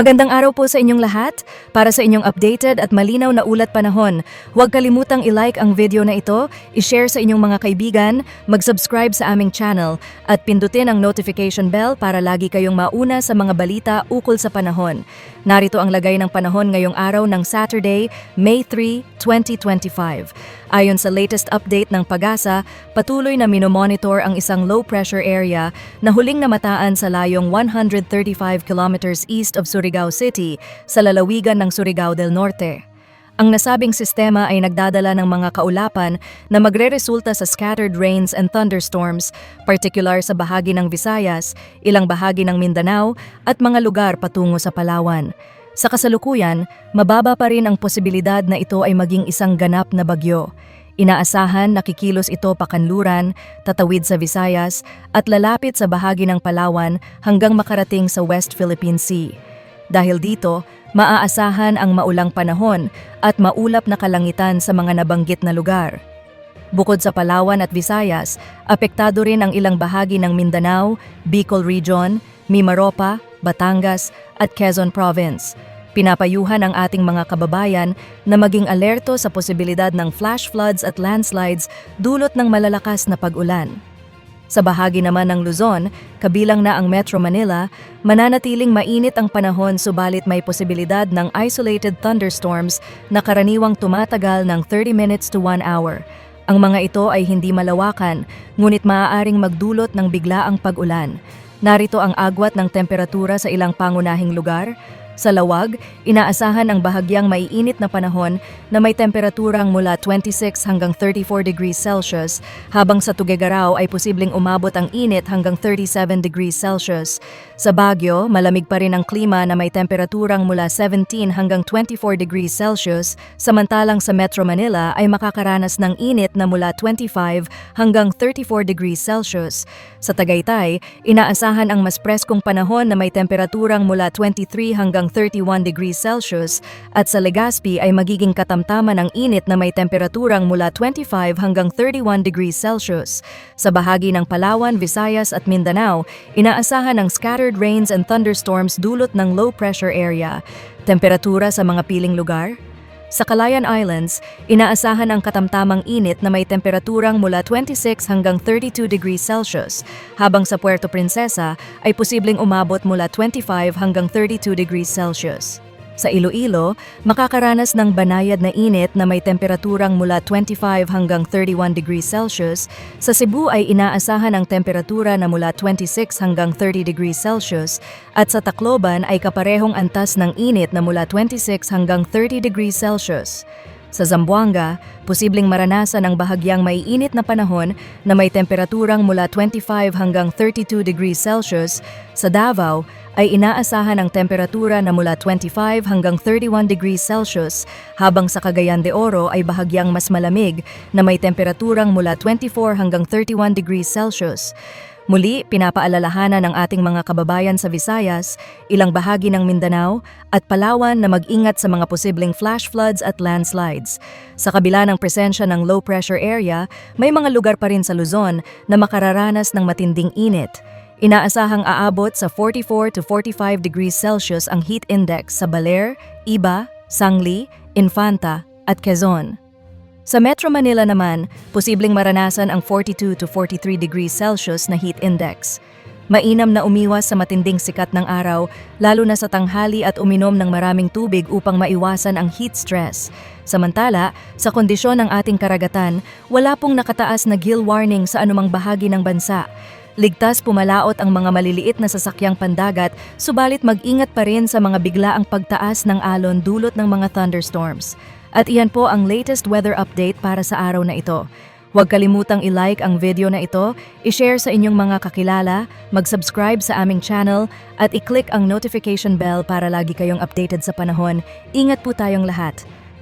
Magandang araw po sa inyong lahat. Para sa inyong updated at malinaw na ulat panahon, huwag kalimutang i-like ang video na ito, i-share sa inyong mga kaibigan, mag-subscribe sa aming channel, at pindutin ang notification bell para lagi kayong mauna sa mga balita ukol sa panahon. Narito ang lagay ng panahon ngayong araw ng Saturday, May 3, 2025. Ayon sa latest update ng PAGASA, patuloy na minomonitor ang isang low-pressure area na huling namataan sa layong 135 kilometers east of Surigao City sa lalawigan ng Surigao del Norte. Ang nasabing sistema ay nagdadala ng mga kaulapan na magreresulta sa scattered rains and thunderstorms, particular sa bahagi ng Visayas, ilang bahagi ng Mindanao at mga lugar patungo sa Palawan. Sa kasalukuyan, mababa pa rin ang posibilidad na ito ay maging isang ganap na bagyo. Inaasahan na kikilos ito pakanluran, tatawid sa Visayas at lalapit sa bahagi ng Palawan hanggang makarating sa West Philippine Sea. Dahil dito, maaasahan ang maulang panahon at maulap na kalangitan sa mga nabanggit na lugar. Bukod sa Palawan at Visayas, apektado rin ang ilang bahagi ng Mindanao, Bicol Region, Mimaropa, Batangas at Quezon Province. Pinapayuhan ang ating mga kababayan na maging alerto sa posibilidad ng flash floods at landslides dulot ng malalakas na pag-ulan. Sa bahagi naman ng Luzon, kabilang na ang Metro Manila, mananatiling mainit ang panahon subalit may posibilidad ng isolated thunderstorms na karaniwang tumatagal ng 30 minutes to 1 hour. Ang mga ito ay hindi malawakan, ngunit maaaring magdulot ng biglaang pag-ulan. Narito ang agwat ng temperatura sa ilang pangunahing lugar. Sa Lawag, inaasahan ang bahagyang maiinit na panahon na may temperaturang mula 26 hanggang 34 degrees Celsius, habang sa Tuguegarao ay posibleng umabot ang init hanggang 37 degrees Celsius. Sa Baguio, malamig pa rin ang klima na may temperaturang mula 17 hanggang 24 degrees Celsius, samantalang sa Metro Manila ay makakaranas ng init na mula 25 hanggang 34 degrees Celsius. Sa Tagaytay, inaasahan ang mas preskong panahon na may temperaturang mula 23 hanggang 31 degrees Celsius at sa Legazpi ay magiging katamtaman ng init na may temperaturang mula 25 hanggang 31 degrees Celsius. Sa bahagi ng Palawan, Visayas at Mindanao, inaasahan ang scattered rains and thunderstorms dulot ng low pressure area. Temperatura sa mga piling lugar? Sa Calayan Islands, inaasahan ang katamtamang init na may temperaturang mula 26 hanggang 32 degrees Celsius, habang sa Puerto Princesa ay posibleng umabot mula 25 hanggang 32 degrees Celsius. Sa Iloilo, makakaranas ng banayad na init na may temperaturang mula 25 hanggang 31 degrees Celsius. Sa Cebu ay inaasahan ang temperatura na mula 26 hanggang 30 degrees Celsius at sa Tacloban ay kaparehong antas ng init na mula 26 hanggang 30 degrees Celsius. Sa Zamboanga, posibleng maranasan ang bahagyang maiinit na panahon na may temperaturang mula 25 hanggang 32 degrees Celsius. Sa Davao, ay inaasahan ang temperatura na mula 25 hanggang 31 degrees Celsius, habang sa Cagayan de Oro ay bahagyang mas malamig na may temperaturang mula 24 hanggang 31 degrees Celsius. Muli, pinapaalalahanan ng ating mga kababayan sa Visayas, ilang bahagi ng Mindanao at Palawan na mag-ingat sa mga posibleng flash floods at landslides. Sa kabila ng presensya ng low pressure area, may mga lugar pa rin sa Luzon na makararanas ng matinding init. Inaasahang aabot sa 44 to 45 degrees Celsius ang heat index sa Baler, Iba, Sangli, Infanta at Quezon. Sa Metro Manila naman, posibleng maranasan ang 42 to 43 degrees Celsius na heat index. Mainam na umiwas sa matinding sikat ng araw, lalo na sa tanghali at uminom ng maraming tubig upang maiwasan ang heat stress. Samantala, sa kondisyon ng ating karagatan, wala pong nakataas na gill warning sa anumang bahagi ng bansa. Ligtas pumalaot ang mga maliliit na sasakyang pandagat, subalit mag-ingat pa rin sa mga biglaang pagtaas ng alon dulot ng mga thunderstorms. At iyan po ang latest weather update para sa araw na ito. Huwag kalimutang i-like ang video na ito, i-share sa inyong mga kakilala, mag-subscribe sa aming channel, at i-click ang notification bell para lagi kayong updated sa panahon. Ingat po tayong lahat.